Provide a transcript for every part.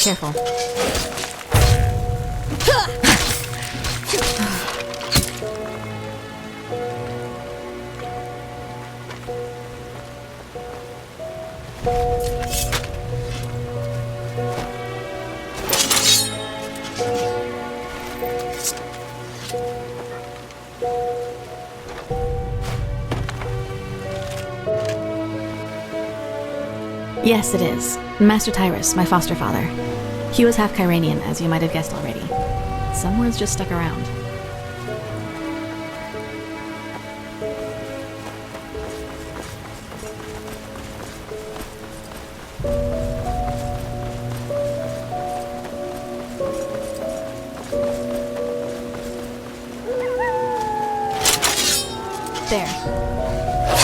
Careful. Yes, it is. Master Tyrus, my foster father. He was half Kyranian, as you might have guessed already. Some words just stuck around. There.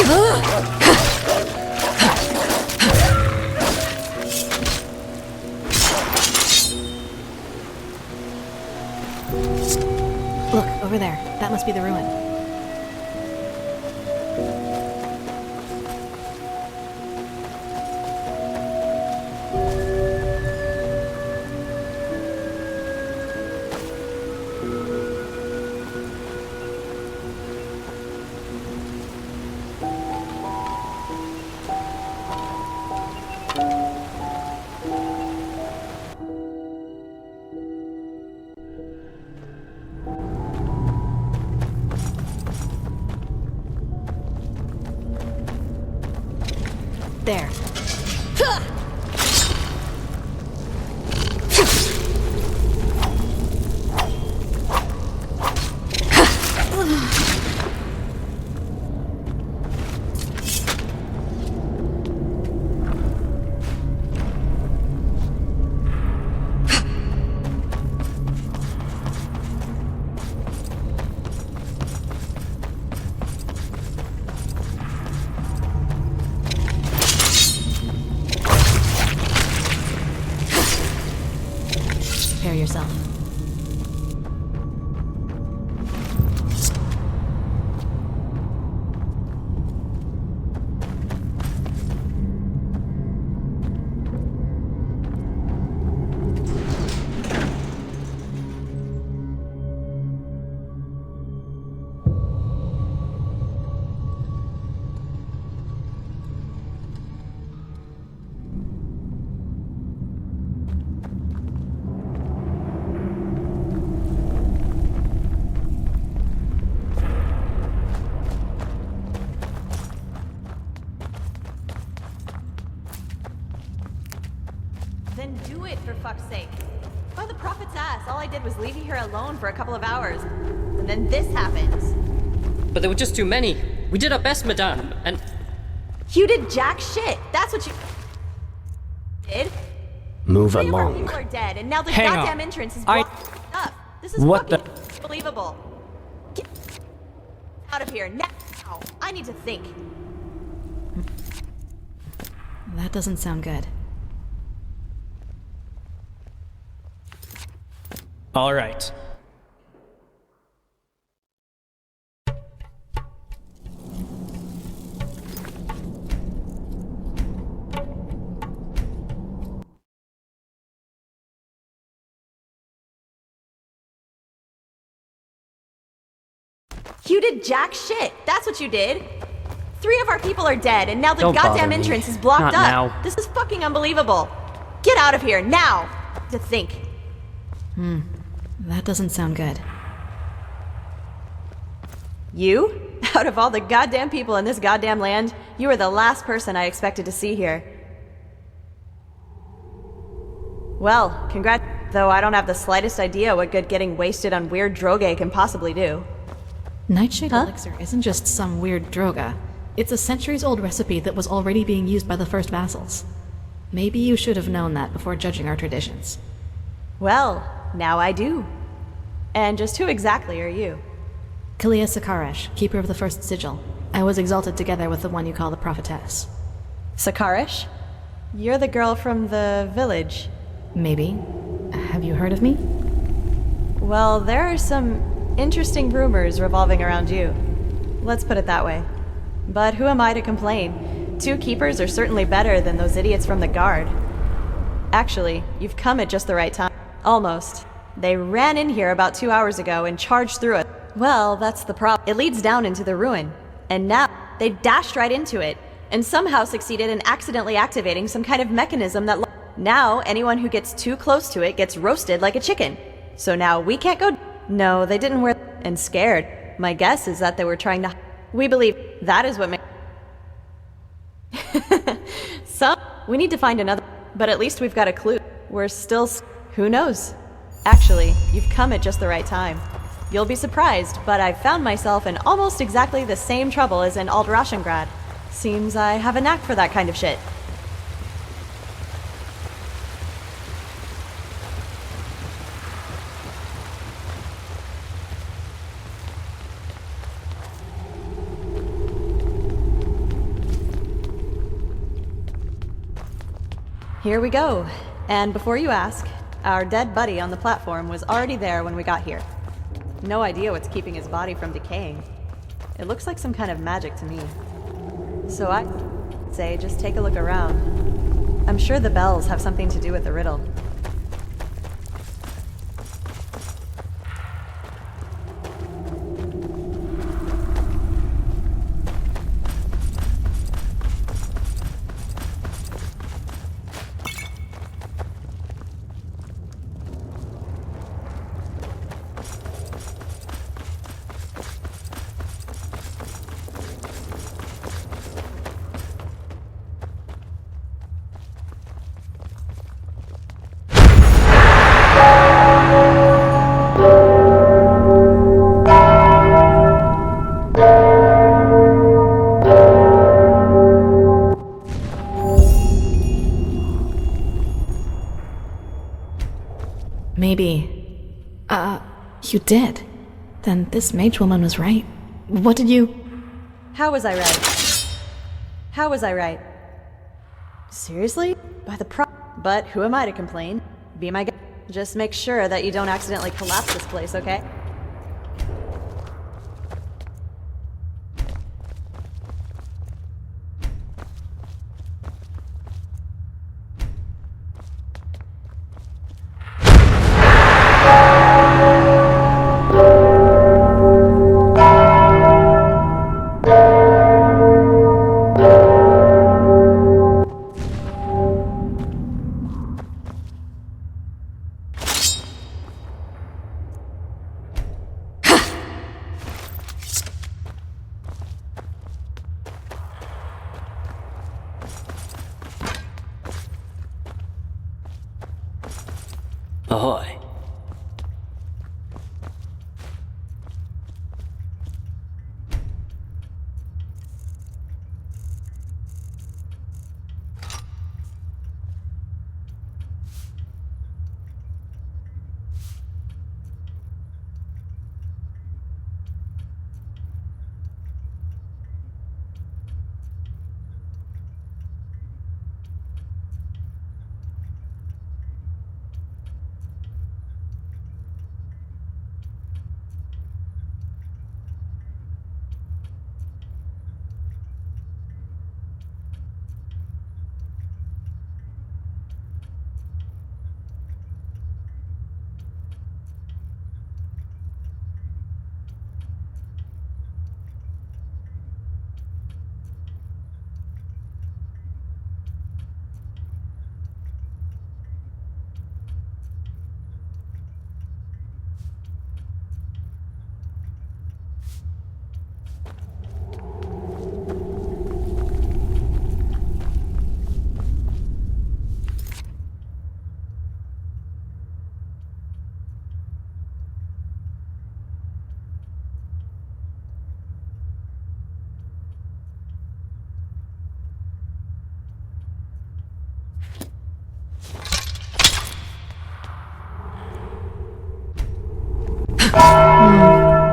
Look, over there. That must be the ruin. There. Prepare yourself. Then do it, for fuck's sake. By the prophet's ass, all I did was leave you here alone for a couple of hours. And then this happens. But there were just too many. We did our best, madame, and... You did jack shit. That's what you... did. Move Three of our along. people are dead, and now the Hang goddamn on. entrance is I- blocked up. This is What fucking unbelievable. Get out of here, now. I need to think. That doesn't sound good. All right. You did jack shit. That's what you did. Three of our people are dead, and now the Don't bother goddamn me. entrance is blocked Not up. now. This is fucking unbelievable. Get out of here, now! To think. That doesn't sound good. You? Out of all the goddamn people in this goddamn land, you are the last person I expected to see here. Well, congrats, though I don't have the slightest idea what good getting wasted on weird droge can possibly do. Nightshade Huh? elixir isn't just some weird droga. It's a centuries-old recipe that was already being used by the first vassals. Maybe you should have known that before judging our traditions. Well, now I do. And just who exactly are you? Kalia Sakaresh, keeper of the first sigil. I was exalted together with the one you call the prophetess. Sakarish? You're the girl from the village. Maybe. Have you heard of me? Well, there are some interesting rumors revolving around you. Let's put it that way. But who am I to complain? Two keepers are certainly better than those idiots from the guard. Actually, you've come at just the right time. Almost. They ran in here about 2 hours ago and charged through it. Well, that's the problem. It leads down into the ruin. And now, they dashed right into it, and somehow succeeded in accidentally activating some kind of mechanism that... Now, anyone who gets too close to it gets roasted like a chicken. So now we can't go... No, they didn't wear... And scared. My guess is that they were trying to... We believe that is what makes... We need to find another... But at least we've got a clue. We're still... Who knows? Actually, you've come at just the right time. You'll be surprised, but I've found myself in almost exactly the same trouble as in Alderashengrad. Seems I have a knack for that kind of shit. Here we go. And before you ask, our dead buddy on the platform was already there when we got here. No idea what's keeping his body from decaying. It looks like some kind of magic to me. So I say just take a look around. I'm sure the bells have something to do with the riddle. Maybe... you did. Then this mage woman was right. What did you... How was I right? How was I right? Seriously? By the But who am I to complain? Be my guy. Just make sure that you don't accidentally collapse this place, okay? Ahoy.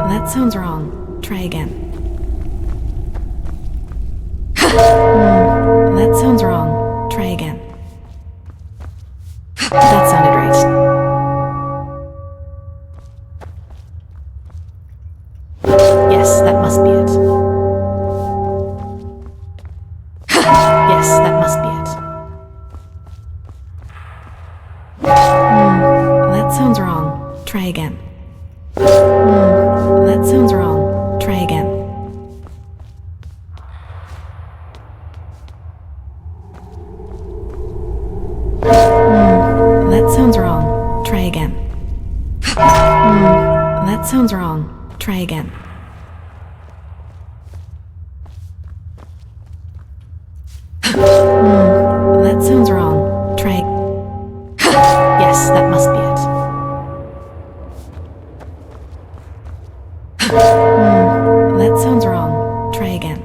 That sounds wrong. Try again. That sounds wrong. Try again. That sounded right. Yes, that must be it. Yes, that must be it. Try again. That sounds wrong. Try again. That sounds wrong. Try again. That sounds wrong. Try again. That sounds wrong. Try. Yes, that must be it. That sounds wrong. Try again.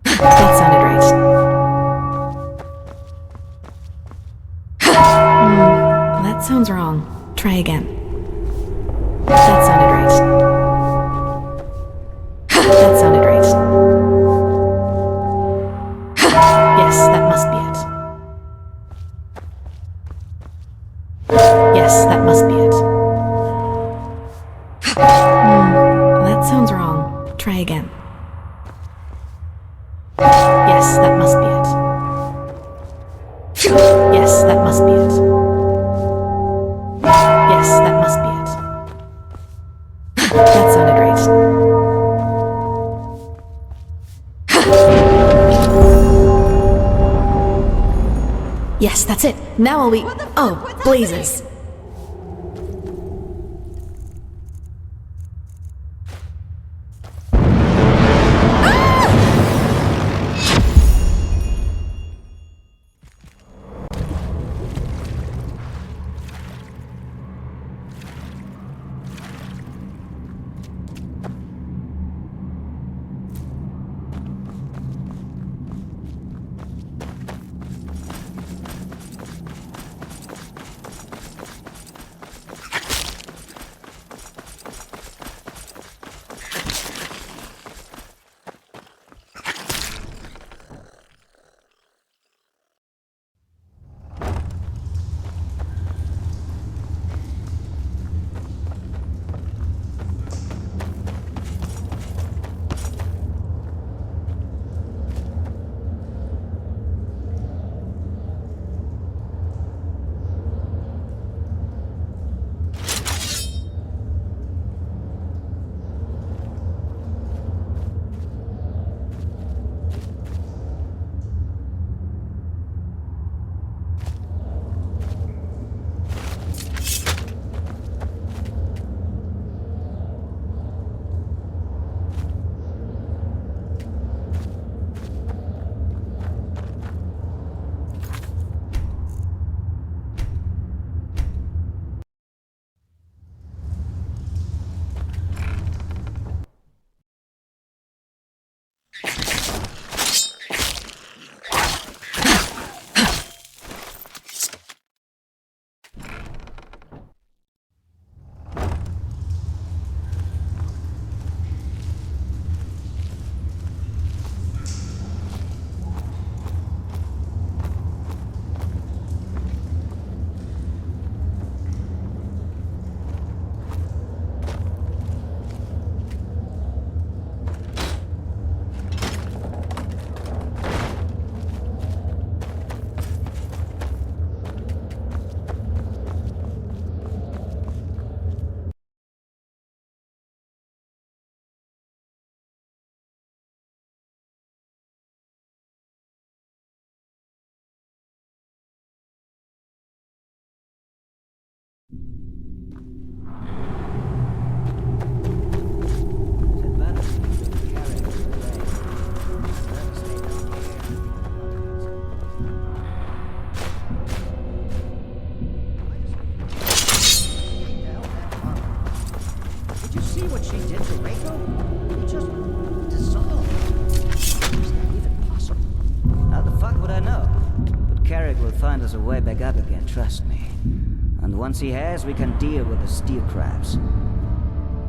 That sounded right. That sounds wrong. Try again. That sounded right. That sounded right. Yes, that must be it. Yes, that must be it. That sounds wrong. Try again. Yes, that must be it. Yes, that must be it. Yes, that must be it. That sounded right. Yes, that's it. Now I'll be. Oh, blazes. find us a way back up again, trust me. And once he has, we can deal with the steel crabs.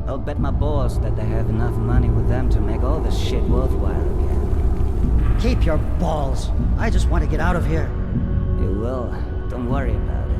I'll bet my balls that they have enough money with them to make all this shit worthwhile again. Keep your balls. I just want to get out of here. You will. Don't worry about it.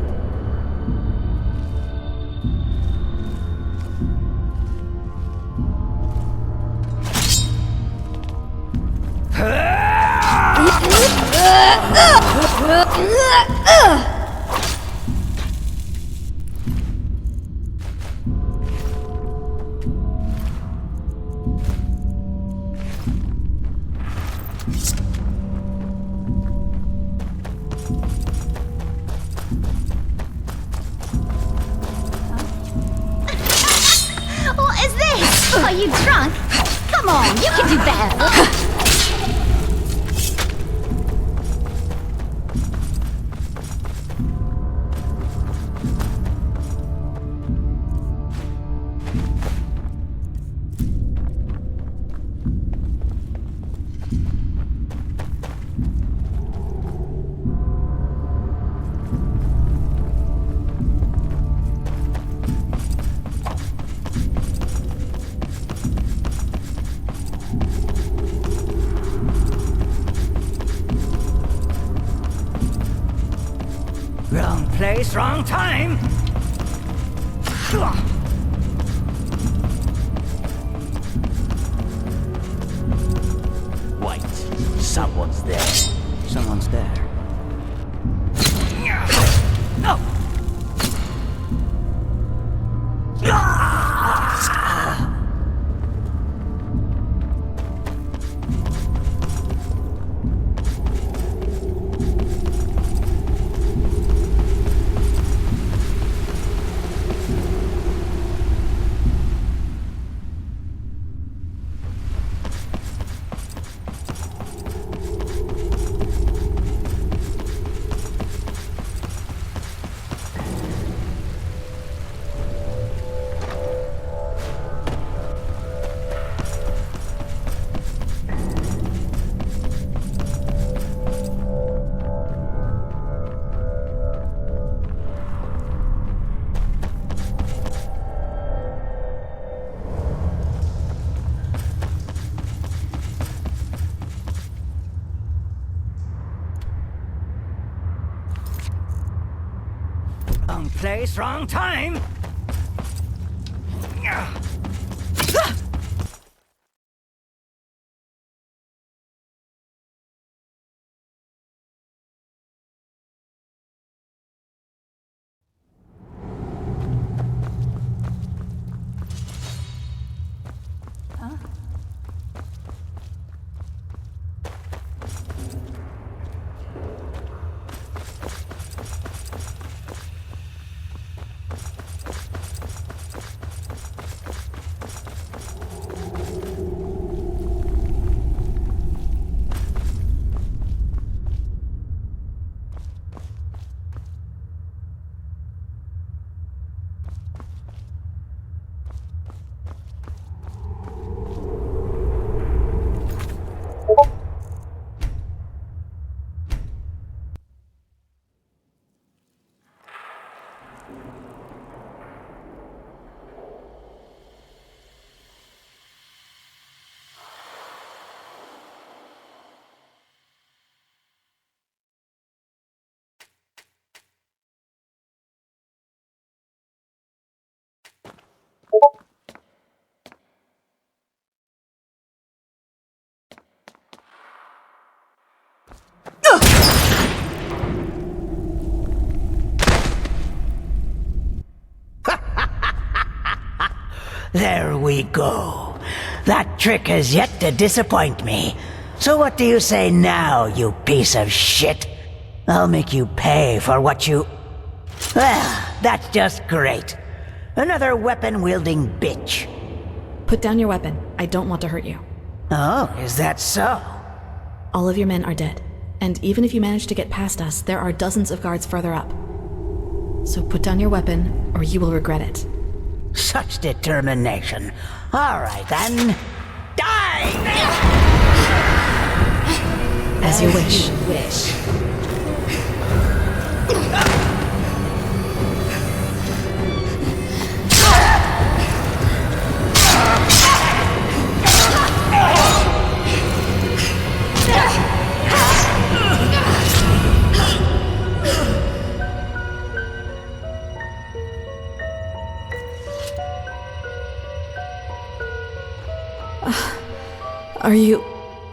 Are you drunk? Come on, you can do better. Wrong place, wrong time! Wait, someone's there. Someone's there. Wrong place, wrong time! There we go. That trick has yet to disappoint me. So what do you say now, you piece of shit? I'll make you pay for what you... Well, that's just great. Another weapon-wielding bitch. Put down your weapon. I don't want to hurt you. Oh, is that so? All of your men are dead. And even if you manage to get past us, there are dozens of guards further up. So put down your weapon, or you will regret it. Such determination. All right, then. Die! As you wish.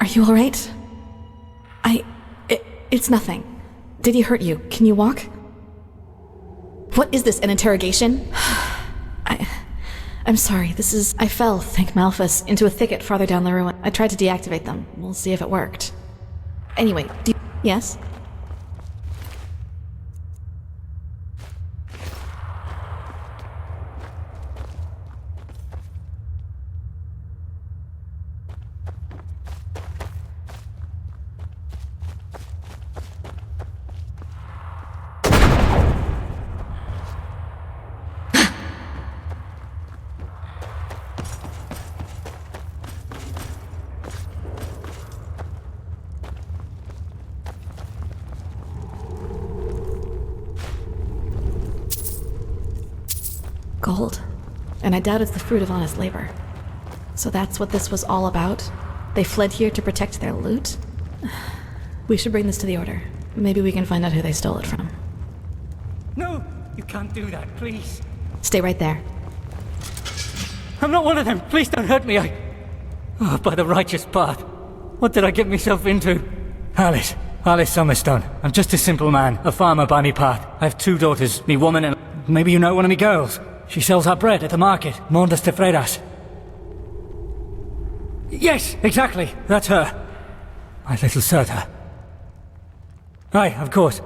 Are you all right? It's nothing. Did he hurt you? Can you walk? What is this, an interrogation? I'm sorry, I fell, thank Malphus, into a thicket farther down the ruin. I tried to deactivate them. We'll see if it worked. Anyway, yes? Gold. And I doubt it's the fruit of honest labor. So that's what this was all about? They fled here to protect their loot? We should bring this to the Order. Maybe we can find out who they stole it from. No! You can't do that, please. Stay right there. I'm not one of them. Please don't hurt me. Oh, by the righteous path. What did I get myself into? Alice Summerstone. I'm just a simple man, a farmer by me path. I have 2 daughters, me woman and maybe you know one of me girls. She sells her bread at the market, Mondas de Freiras. Yes, exactly, that's her. My little Serta. Aye, of course.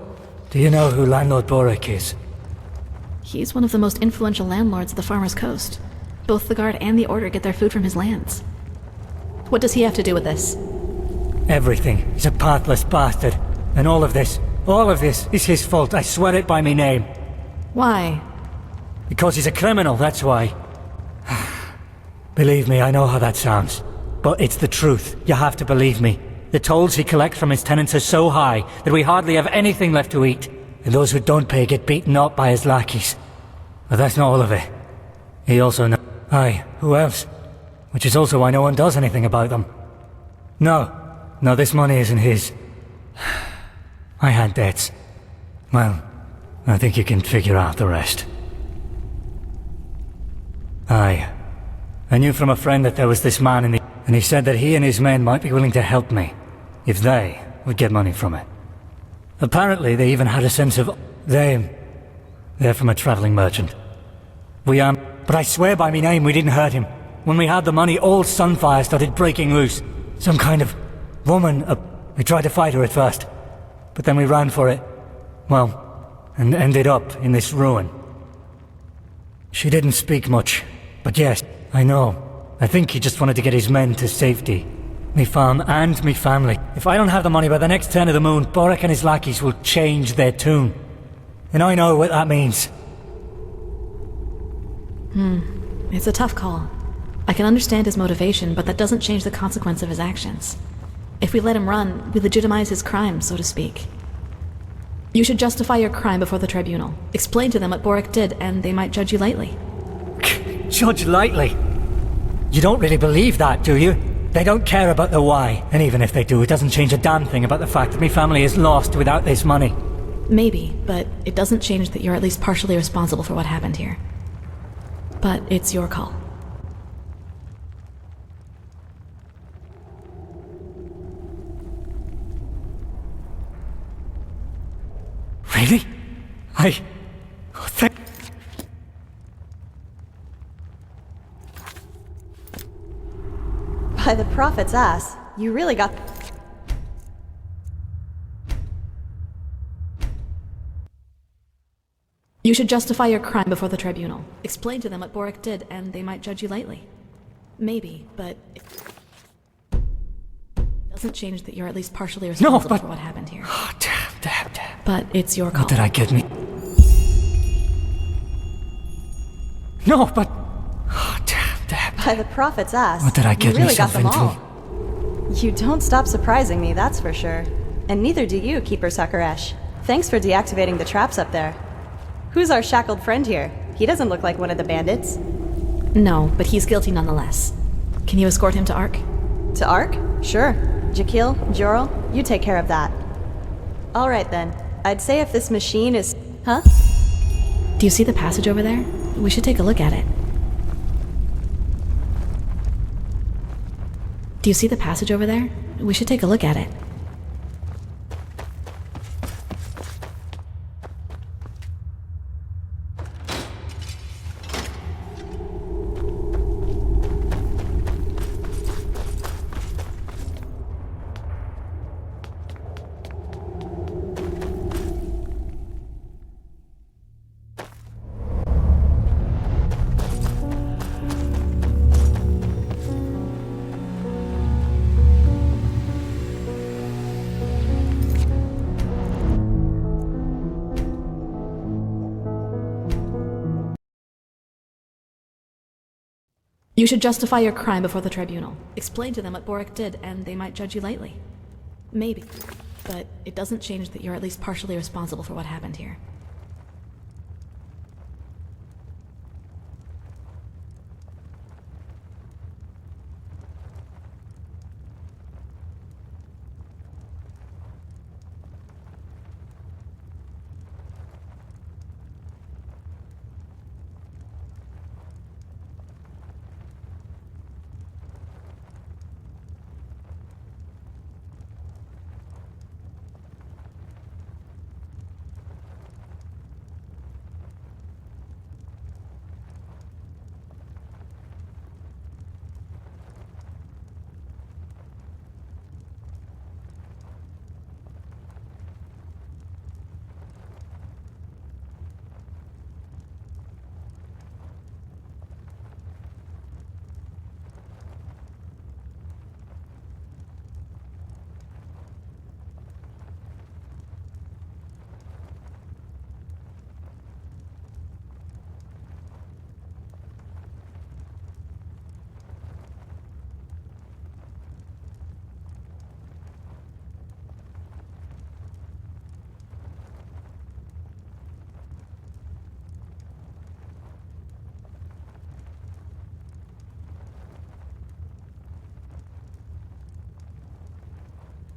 Do you know who Landlord Boric is? He's one of the most influential landlords of the Farmer's Coast. Both the Guard and the Order get their food from his lands. What does he have to do with this? Everything. He's a pathless bastard. And all of this is his fault. I swear it by me name. Why? Because he's a criminal, that's why. Believe me, I know how that sounds. But it's the truth. You have to believe me. The tolls he collects from his tenants are so high that we hardly have anything left to eat. And those who don't pay get beaten up by his lackeys. But that's not all of it. He also knows... Aye, who else? Which is also why no one does anything about them. No, this money isn't his. I had debts. Well, I think you can figure out the rest. Aye. I knew from a friend that there was this man in the... And he said that he and his men might be willing to help me, if they would get money from it. Apparently they even had a sense of... They're from a traveling merchant. But I swear by me name we didn't hurt him. When we had the money, all Sunfire started breaking loose. Some kind of woman, we tried to fight her at first. But then we ran for it. Well, and ended up in this ruin. She didn't speak much, but yes, I know. I think he just wanted to get his men to safety. Me farm and me family. If I don't have the money by the next turn of the moon, Boric and his lackeys will change their tune. And I know what that means. It's a tough call. I can understand his motivation, but that doesn't change the consequence of his actions. If we let him run, we legitimize his crime, so to speak. You should justify your crime before the tribunal. Explain to them what Boric did, and they might judge you lightly. Judge lightly? You don't really believe that, do you? They don't care about the why, and even if they do, it doesn't change a damn thing about the fact that my family is lost without this money. Maybe, but it doesn't change that you're at least partially responsible for what happened here. But it's your call. Really? By the prophet's ass, you really got... You should justify your crime before the tribunal. Explain to them what Boric did, and they might judge you lightly. Maybe, but it doesn't change that you're at least partially responsible for what happened here. Oh, damn. But it's your call. What did I get me? No, but... Oh, damn. By the prophet's ass, What did I get you really got myself them into? all. You don't stop surprising me, that's for sure. And neither do you, Keeper Sakaresh. Thanks for deactivating the traps up there. Who's our shackled friend here? He doesn't look like one of the bandits. No, but he's guilty nonetheless. Can you escort him to Ark? To Ark? Sure. Jakil, Jorel, you take care of that. Alright then. I'd say if this machine is... Huh? Do you see the passage over there? We should take a look at it. Do you see the passage over there? We should take a look at it. You should justify your crime before the tribunal. Explain to them what Boric did, and they might judge you lightly. Maybe, but it doesn't change that you're at least partially responsible for what happened here.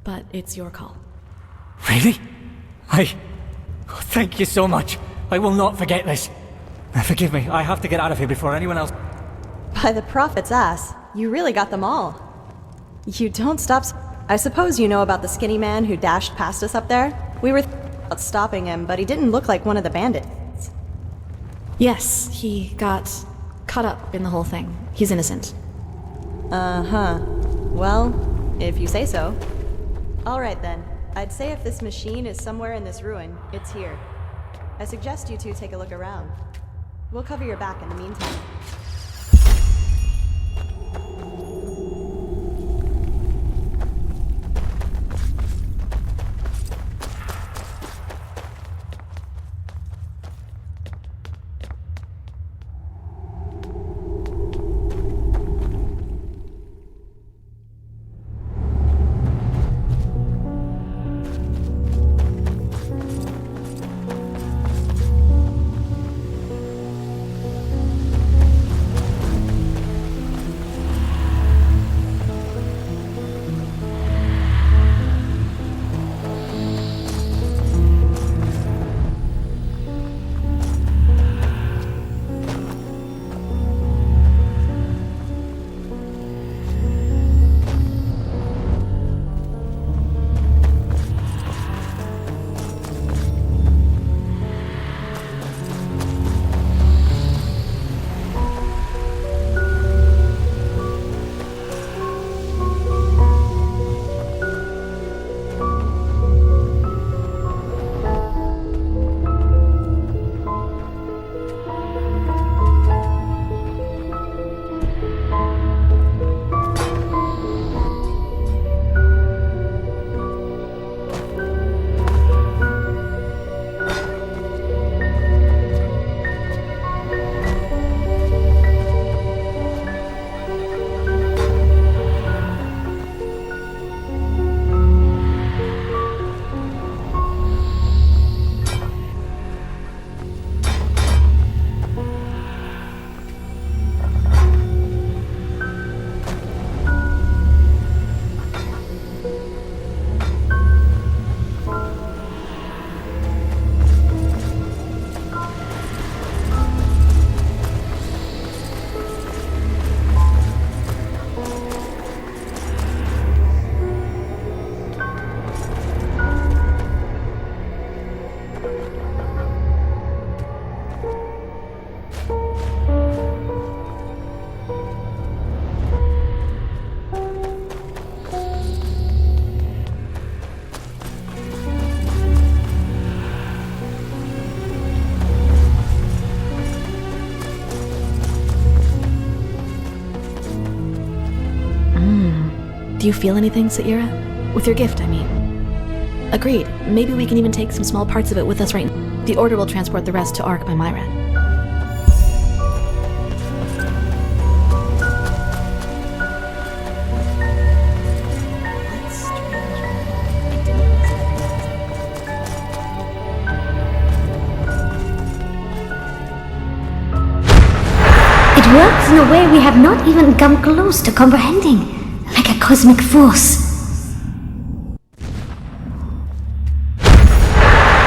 but it's your call. Really? Oh, thank you so much. I will not forget this. Forgive me, I have to get out of here before anyone else... By the prophet's ass, you really got them all. You don't stop. I suppose you know about the skinny man who dashed past us up there? We were about stopping him, but he didn't look like one of the bandits. Yes, he got caught up in the whole thing. He's innocent. Uh-huh. Well, if you say so. Alright then. I'd say if this machine is somewhere in this ruin, it's here. I suggest you two take a look around. We'll cover your back in the meantime. Do you feel anything, Saira? With your gift, I mean. Agreed. Maybe we can even take some small parts of it with us right now. The Order will transport the rest to Ark by Myrat. It works in a way we have not even come close to comprehending. Like a cosmic force.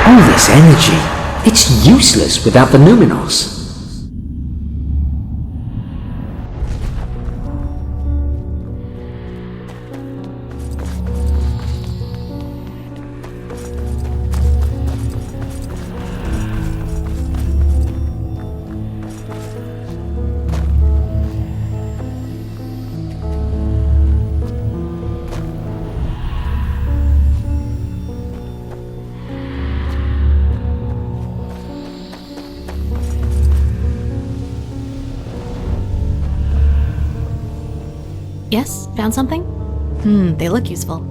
All this energy, it's useless without the Numinos. Yes? Found something? They look useful.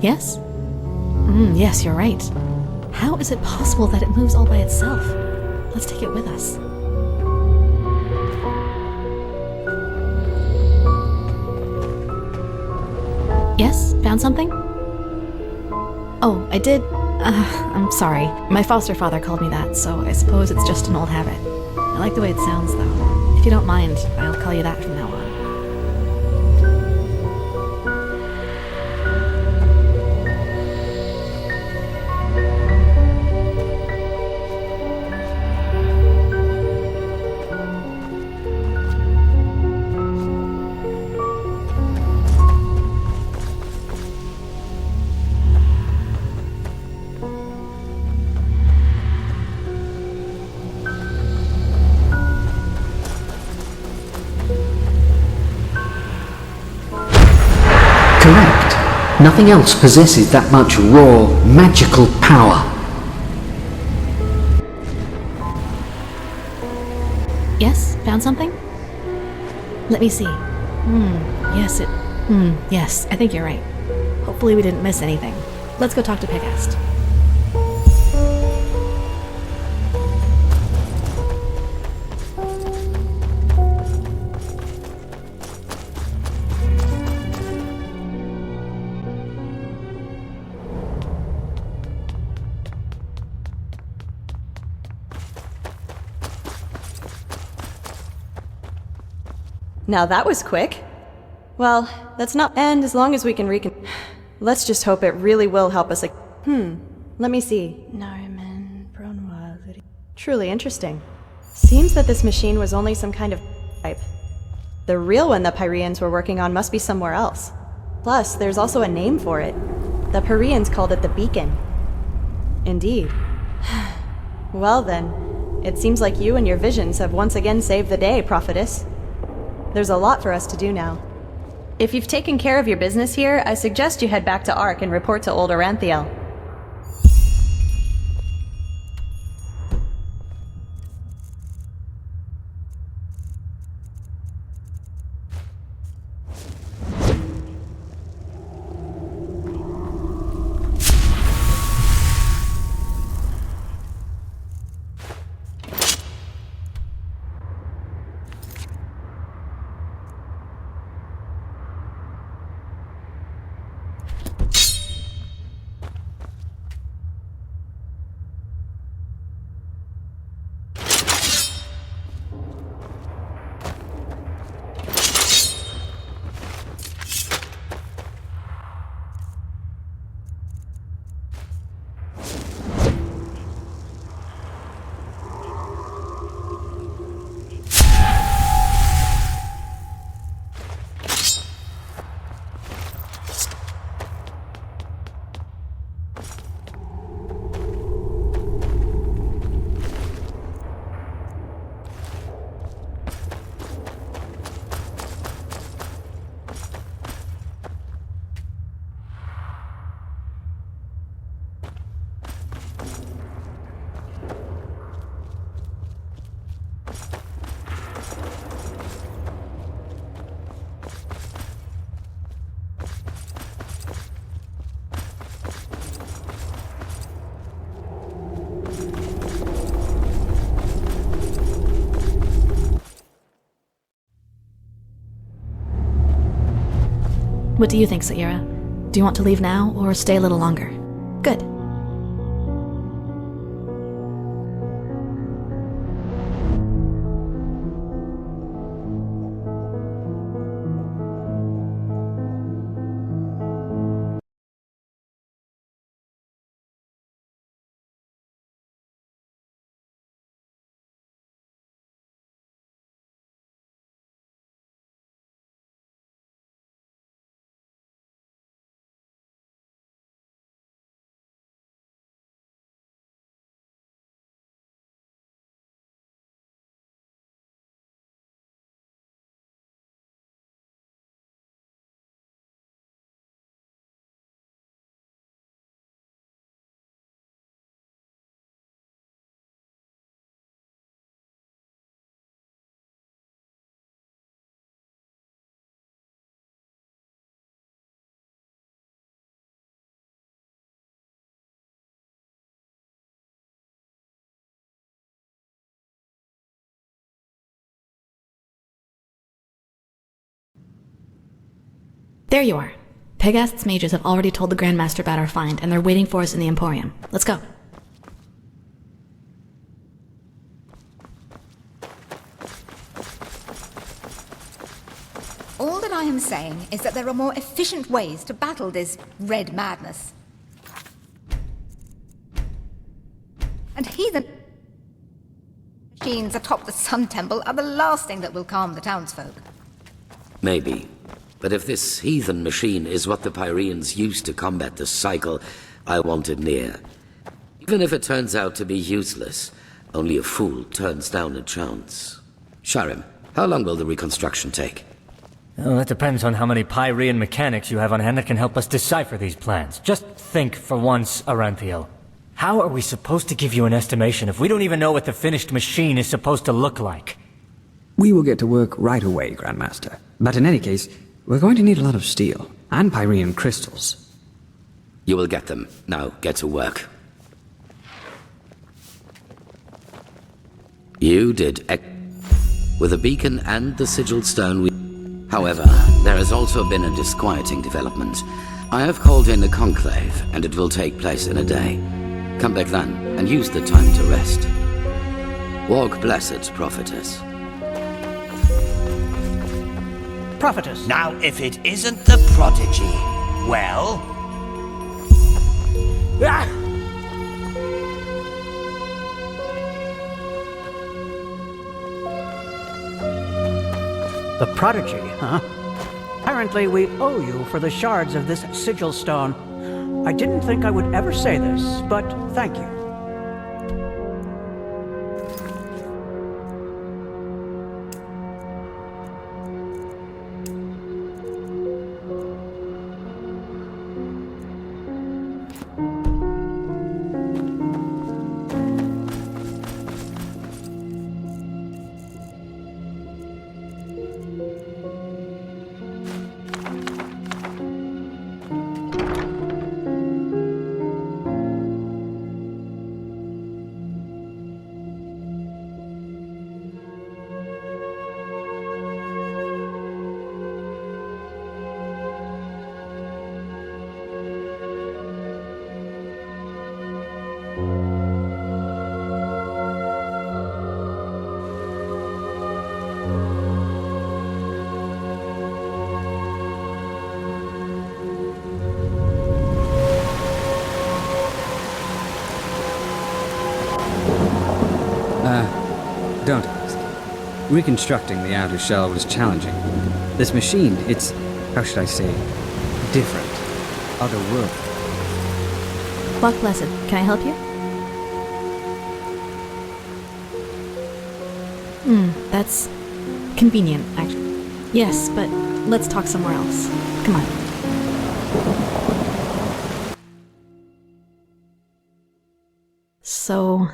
Yes? Yes, you're right. How is it possible that it moves all by itself? Let's take it with us. Yes? Found something? Oh, I did? I'm sorry. My foster father called me that, so I suppose it's just an old habit. I like the way it sounds, though. If you don't mind, I'll call you that from now on. Nothing else possesses that much raw, magical power. Yes? Found something? Let me see. Yes, I think you're right. Hopefully we didn't miss anything. Let's go talk to Pegast. Now that was quick. Well, that's not... And as long as we can let's just hope it really will help us. Let me see. Truly interesting. Seems that this machine was only some kind of type. The real one the Pyreans were working on must be somewhere else. Plus, there's also a name for it. The Pyreans called it the Beacon. Indeed. Well then, it seems like you and your visions have once again saved the day, prophetess. There's a lot for us to do now. If you've taken care of your business here, I suggest you head back to Ark and report to old Oranthiel. What do you think, Saira? Do you want to leave now, or stay a little longer? Good. There you are. Pegast's mages have already told the Grandmaster about our find, and they're waiting for us in the Emporium. Let's go. All that I am saying is that there are more efficient ways to battle this red madness. And heathen machines atop the Sun Temple are the last thing that will calm the townsfolk. Maybe. But if this heathen machine is what the Pyreans used to combat the cycle, I want it near. Even if it turns out to be useless, only a fool turns down a chance. Sharim, how long will the reconstruction take? Well, that depends on how many Pyrean mechanics you have on hand that can help us decipher these plans. Just think for once, Aranthiel. How are we supposed to give you an estimation if we don't even know what the finished machine is supposed to look like? We will get to work right away, Grandmaster. But in any case, we're going to need a lot of steel and Pyrean crystals. You will get them. Now, get to work. You did with the beacon and the sigil stone we... However, there has also been a disquieting development. I have called in a conclave, and it will take place in a day. Come back then, and use the time to rest. Walk blessed, prophetess. Prophetess. Now, if it isn't the prodigy, well... Ah! The prodigy, huh? Apparently we owe you for the shards of this sigil stone. I didn't think I would ever say this, but thank you. Don't ask. Reconstructing the outer shell was challenging. This machine, it's, how should I say, different. Otherworldly. Walk blessed, can I help you? That's convenient, actually. Yes, but let's talk somewhere else. Come on. So,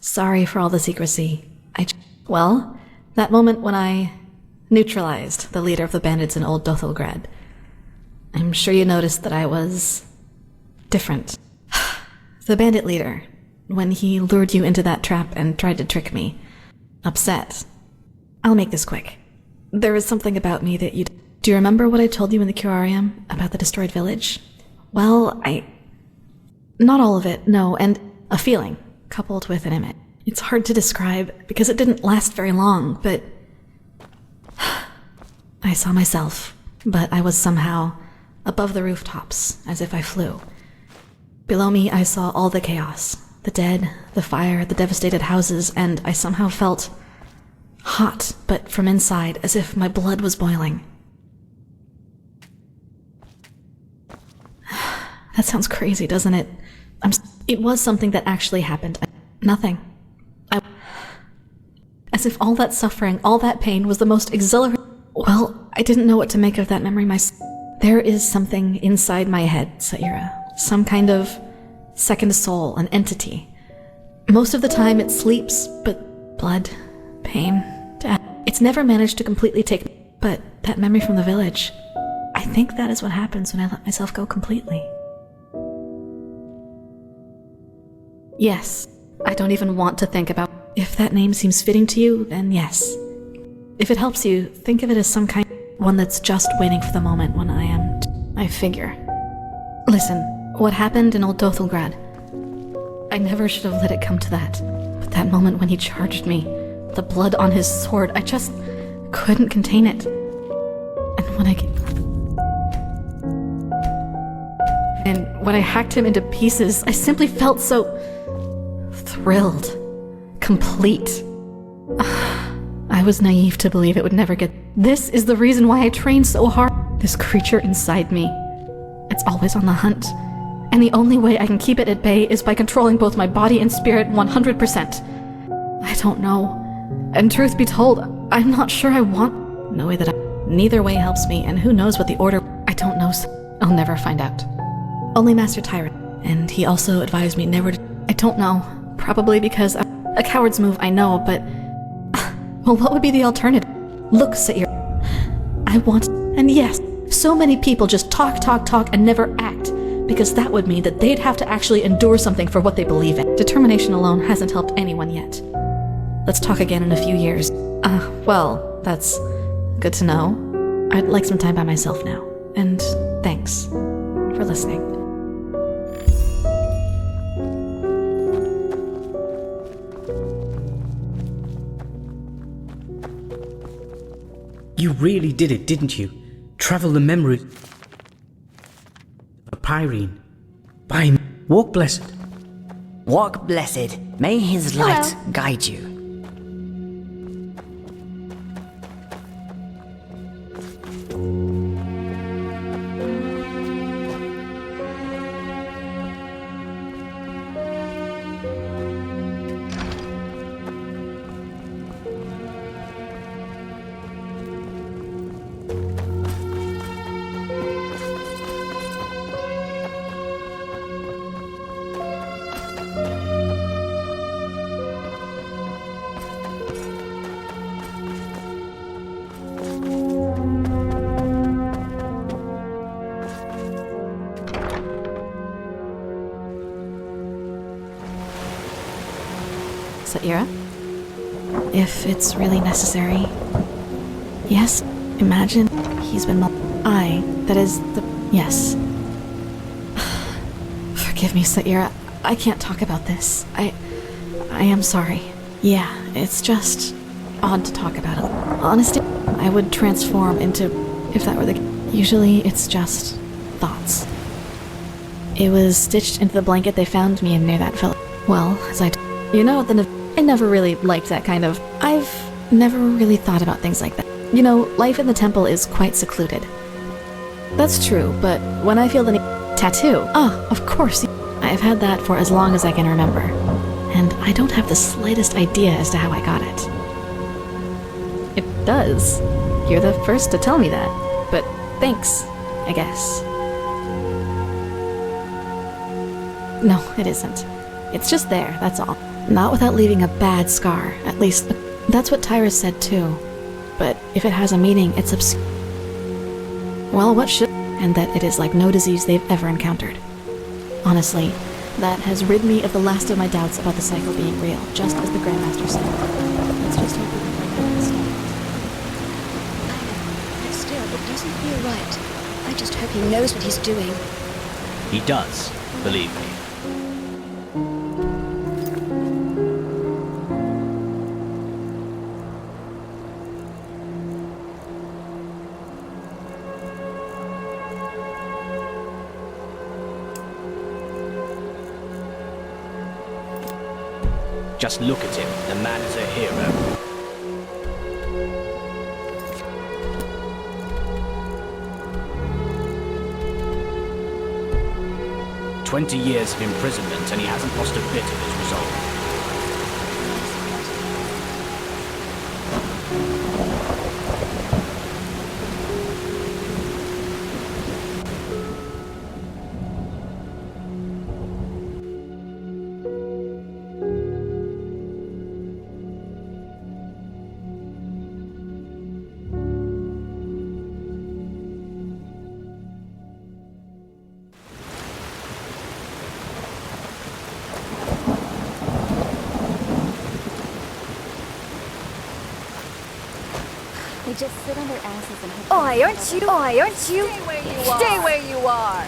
sorry for all the secrecy. Well, that moment when I neutralized the leader of the bandits in Old Dothelgrad. I'm sure you noticed that I was... different. The bandit leader, when he lured you into that trap and tried to trick me. Upset. I'll make this quick. There is something about me that you... Do you remember what I told you in the curarium about the destroyed village? Well, not all of it, no, and a feeling, coupled with an image. It's hard to describe, because it didn't last very long, but... I saw myself, but I was somehow above the rooftops, as if I flew. Below me, I saw all the chaos. The dead, the fire, the devastated houses, and I somehow felt hot, but from inside, as if my blood was boiling. That sounds crazy, doesn't it? It was something that actually happened. Nothing. As if all that suffering, all that pain was the most exhilarating... Well, I didn't know what to make of that memory myself. There is something inside my head, Saira. Some kind of second soul, an entity. Most of the time it sleeps, but blood, pain, death. It's never managed to completely take... But that memory from the village... I think that is what happens when I let myself go completely. Yes, I don't even want to think about... If that name seems fitting to you, then yes. If it helps you, think of it as some kind... One that's just waiting for the moment when I am... I figure. Listen, what happened in Old Dothelgrad... I never should have let it come to that. But that moment when he charged me, the blood on his sword, I just couldn't contain it. And when I hacked him into pieces, I simply felt so... thrilled. Complete. I was naive to believe it would never get... This is the reason why I trained so hard. This creature inside me. It's always on the hunt. And the only way I can keep it at bay is by controlling both my body and spirit 100%. I don't know. And truth be told, I'm not sure I want... No way that Neither way helps me, and who knows what the order... I don't know, I'll never find out. Only Master Tyrant, and he also advised me never to... I don't know. Probably because a coward's move, I know, but... Well, what would be the alternative? Look, Sair. I want... And yes, so many people just talk, and never act, because that would mean that they'd have to actually endure something for what they believe in. Determination alone hasn't helped anyone yet. Let's talk again in a few years. Well, that's good to know. I'd like some time by myself now. And thanks for listening. You really did it, didn't you? Travel the memories of Pyrene. By walk blessed. Walk blessed. May his light guide you. Saira? If it's really necessary. Yes, imagine he's been that is the... Yes. Forgive me, Saira. I can't talk about this. I am sorry. Yeah, it's just odd to talk about it. Honestly, I would transform into... If that were the... Usually, it's just thoughts. It was stitched into the blanket they found me in near that village. Well, as you know, I never really liked that kind of... I've never really thought about things like that. You know, life in the temple is quite secluded. That's true, but when I feel the tattoo... Ah, of course. I've had that for as long as I can remember. And I don't have the slightest idea as to how I got it. It does. You're the first to tell me that. But thanks, I guess. No, it isn't. It's just there, that's all. Not without leaving a bad scar, at least. That's what Tyra said too. But if it has a meaning, it's obscure. Well, what should... And that it is like no disease they've ever encountered. Honestly, that has rid me of the last of my doubts about the cycle being real, just as the Grandmaster said. Let's just hope we can bring that to stop. But still, it doesn't feel right. I just hope he knows what he's doing. He does, believe me. Just look at him. The man is a hero. "20 years of imprisonment and he hasn't lost a bit of his resolve." They just sit on their asses and hope... Oi, aren't you? Oi, aren't you? Stay where you are. Stay where you are.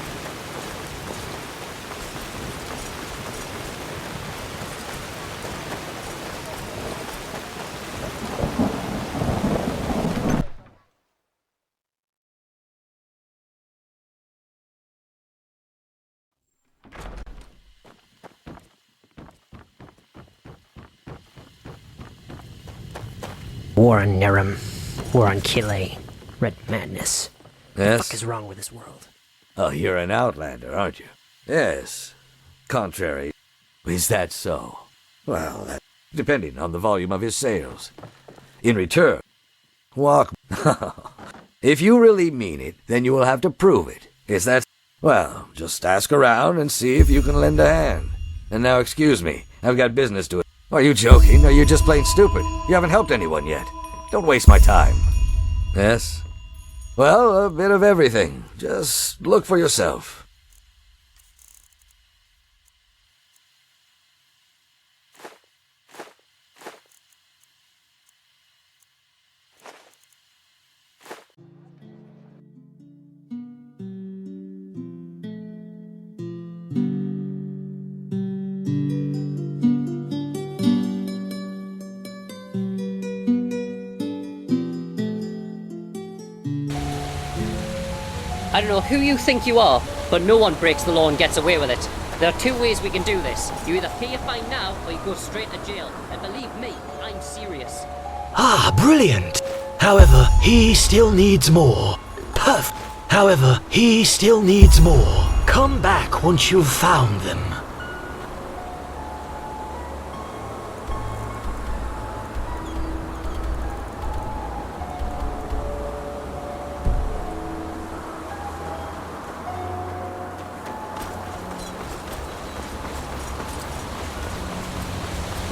War on Nerum. War on Kile. Red madness. Yes? What the fuck is wrong with this world? Oh, you're an outlander, aren't you? Yes. Contrary. Is that so? Well, depending on the volume of his sales. In return, walk... If you really mean it, then you will have to prove it. Is that... Well, just ask around and see if you can lend a hand. And now excuse me, I've got business to... Are you joking? Are you just plain stupid? You haven't helped anyone yet. Don't waste my time. Yes? Well, a bit of everything. Just look for yourself. I don't know who you think you are, but no one breaks the law and gets away with it. There are two ways we can do this. You either pay your fine now, or you go straight to jail. And believe me, I'm serious. Ah, brilliant. However, he still needs more. Perfect. However, he still needs more. Come back once you've found them.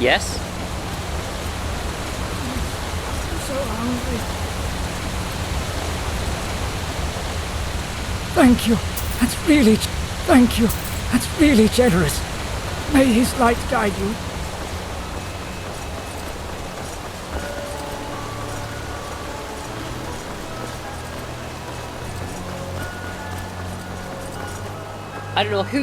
Yes? I'm so hungry. Thank you. Thank you. That's really generous. May his light guide you. I don't know who